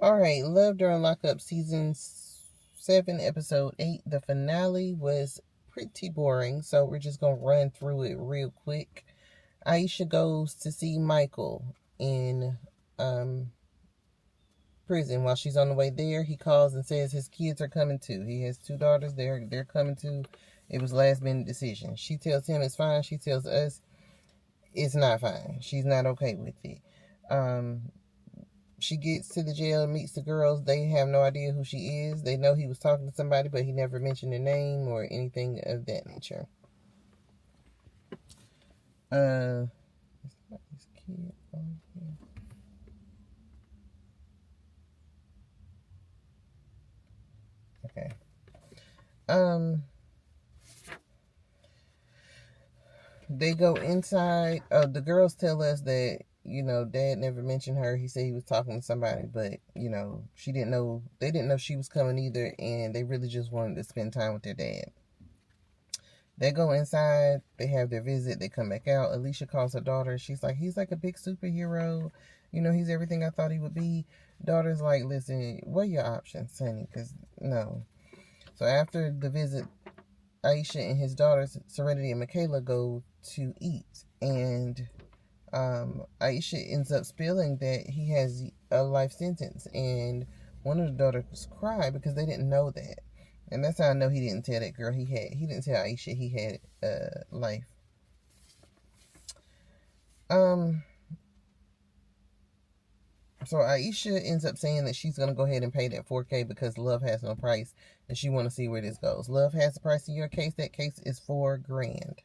All right, Love During Lockup season 7, episode 8. The finale was pretty boring, so we're just gonna run through it real quick. Aisha goes to see Michael in prison. While she's on the way there, he calls and says his kids are coming too. He has 2 daughters. They're coming too. It was last minute decision. She tells him it's fine. She tells us it's not fine. She's not okay with it. She gets to the jail, meets the girls. They have no idea who she is. They know he was talking to somebody, but he never mentioned their name or anything of that nature. Somebody's kid on here. Okay. They go inside. The girls tell us that, Dad never mentioned her. He said he was talking to somebody, but, she didn't know. They didn't know she was coming either, and they really just wanted to spend time with their dad. They go inside. They have their visit. They come back out. Alicia calls her daughter. She's like, he's like a big superhero. He's everything I thought he would be. Daughter's like, listen, what are your options, honey? Because, no. So after the visit, Aisha and his daughters, Serenity and Michaela, go to eat. And Aisha ends up spilling that he has a life sentence. And one of the daughters cried because they didn't know that. And that's how I know he didn't tell that girl he didn't tell Aisha he had life. So Aisha ends up saying that she's going to go ahead and pay that $4,000 because love has no price, and she want to see where this goes. Love has the price in your case. That case is $4,000.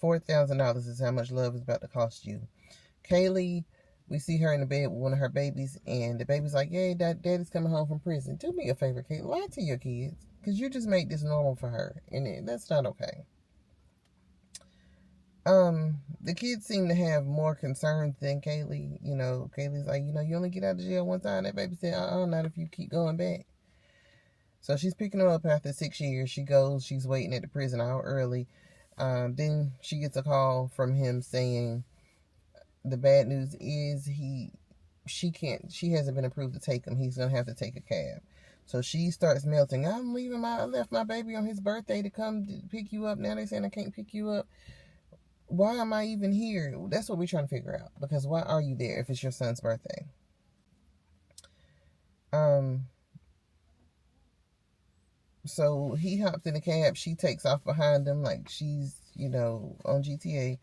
$4,000 is how much love is about to cost you. Kaylee, we see her in the bed with one of her babies, and the baby's like, "Yay, Daddy's coming home from prison. Do me a favor, Kaylee. Lie to your kids, because you just made this normal for her, and that's not okay." The kids seem to have more concerns than Kaylee. Kaylee's like, you only get out of jail one time. That baby said, not if you keep going back. So she's picking her up after 6 years. She's waiting at the prison an hour early. Then she gets a call from him saying the bad news is she hasn't been approved to take him. He's going to have to take a cab. So she starts melting. I left my baby on his birthday to come pick you up. Now they're saying I can't pick you up. Why am I even here? That's what we're trying to figure out. Because why are you there if it's your son's birthday? So he hops in the cab. She takes off behind him like she's, on GTA.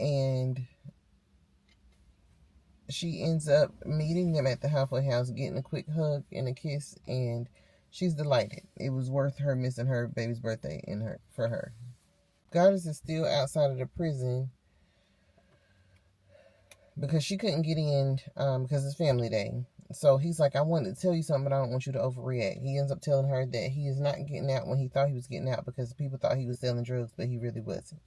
And she ends up meeting them at the halfway house, getting a quick hug and a kiss. And she's delighted. It was worth her missing her baby's birthday for her. Goddess is still outside of the prison because she couldn't get in because it's family day. So he's like, I wanted to tell you something, but I don't want you to overreact. He ends up telling her that he is not getting out when he thought he was getting out because people thought he was selling drugs, but he really wasn't.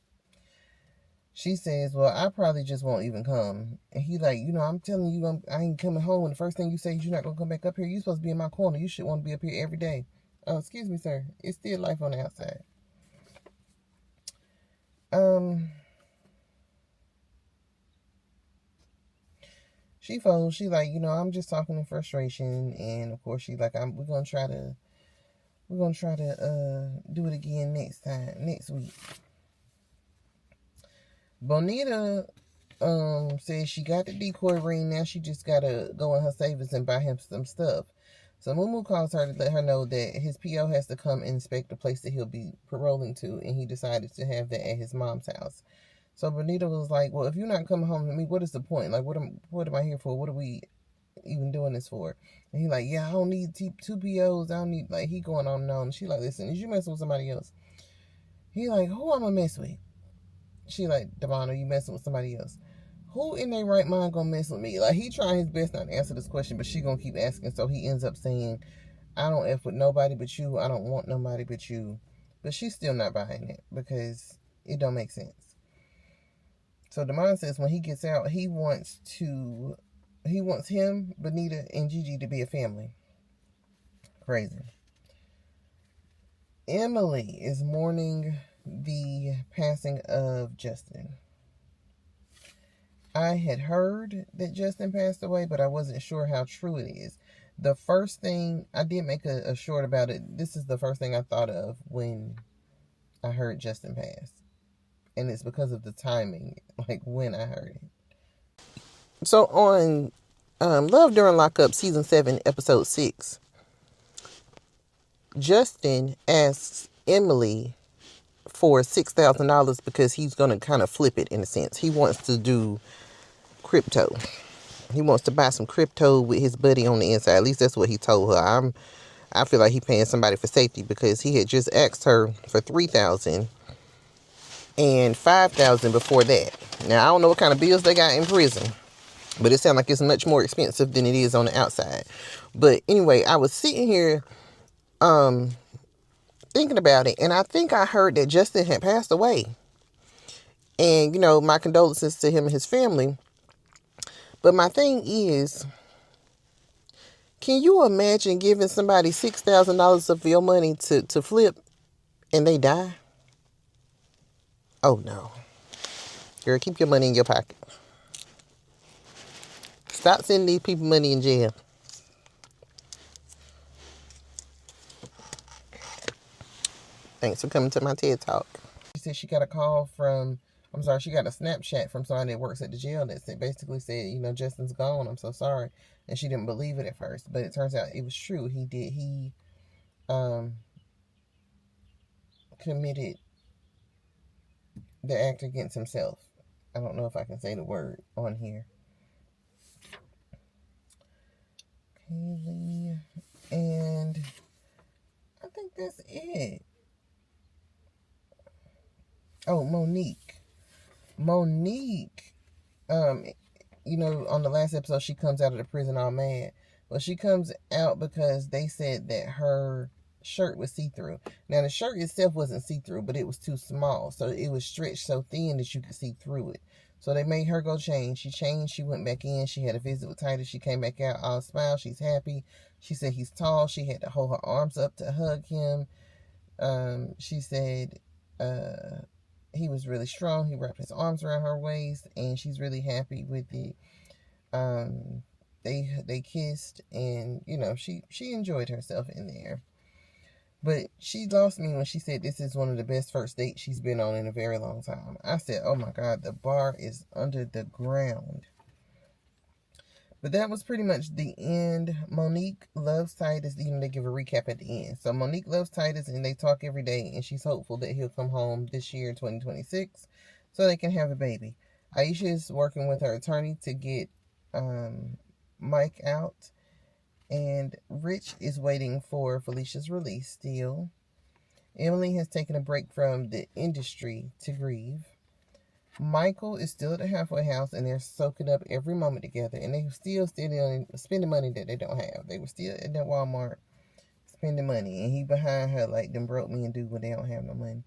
She says, well, I probably just won't even come. And he like, I'm telling you, I ain't coming home. And the first thing you say is you're not going to come back up here. You're supposed to be in my corner. You should want to be up here every day. Oh, excuse me, sir. It's still life on the outside. She folds. She like, I'm just talking in frustration, and of course she like, we're gonna try to do it again next week. Bonita says she got the decoy ring. Now she just gotta go in her savings and buy him some stuff. So Mumu calls her to let her know that his PO has to come inspect the place that he'll be paroling to, and he decided to have that at his mom's house. So Bonita was like, well, if you're not coming home to me, what is the point? Like, what am I here for? What are we even doing this for? And he like, yeah, I don't need 2 POs. I don't need, like, he going on and on. And she like, listen, is you messing with somebody else? He like, who I'm gonna mess with? She like, Devon, are you messing with somebody else? Who in their right mind gonna mess with me? Like, he trying his best not to answer this question, but she gonna keep asking. So he ends up saying, I don't F with nobody but you. I don't want nobody but you. But she's still not buying it because it don't make sense. So Damon says when he gets out, he wants him, Bonita, and Gigi to be a family. Crazy. Emily is mourning the passing of Justin. I had heard that Justin passed away, but I wasn't sure how true it is. The first thing, I did make a short about it. This is the first thing I thought of when I heard Justin pass. And it's because of the timing, like when I heard it. So on Love During Lockup, Season 7, Episode 6, Justin asks Emily for $6,000 because he's going to kind of flip it in a sense. He wants to do crypto. He wants to buy some crypto with his buddy on the inside. At least that's what he told her. I feel like he paying somebody for safety because he had just asked her for $3,000 and $5,000 before that. Now, I don't know what kind of bills they got in prison, but it sounds like it's much more expensive than it is on the outside. But anyway, I was sitting here thinking about it, and I think I heard that Justin had passed away. And, you know, my condolences to him and his family. But my thing is, can you imagine giving somebody $6,000 of your money to flip and they die? Oh, no. Girl, keep your money in your pocket. Stop sending these people money in jail. Thanks for coming to my TED Talk. She said she got a call from, she got a Snapchat from somebody that works at the jail that basically said, you know, Justin's gone. I'm so sorry. And she didn't believe it at first. But it turns out it was true. He committed the act against himself. I don't know if I can say the word on here. Kaylee. And I think that's it. Oh, Monique, you know, on the last episode, she comes out of the prison all mad. Well, she comes out because they said that her shirt was see-through. Now, the shirt itself wasn't see-through, but it was too small. So it was stretched so thin that you could see through it. So they made her go change. She changed. She went back in. She had a visit with Titus. She came back out all smile. She's happy. She said he's tall. She had to hold her arms up to hug him. She said he was really strong. He wrapped his arms around her waist, and she's really happy with it. They kissed, and you know, she enjoyed herself in there. But she lost me when she said this is one of the best first dates she's been on in a very long time. I said, oh my God, the bar is under the ground. But that was pretty much the end. Monique loves Titus. Even they give a recap at the end. So Monique loves Titus, and they talk every day, and she's hopeful that he'll come home this year, 2026, so they can have a baby. Aisha is working with her attorney to get Mike out, and Rich is waiting for Felicia's release still. Emily has taken a break from the industry to grieve. Michael is still at the halfway house, and they're soaking up every moment together, and they still spending money that they don't have. They were still at that Walmart spending money, and he behind her like them broke me and do when they don't have no money.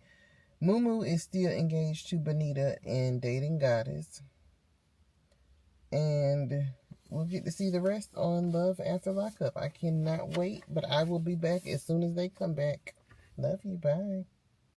Mumu is still engaged to Benita and dating Goddess, and we'll get to see the rest on Love After Lockup. I cannot wait, but I will be back as soon as they come back. Love you. Bye.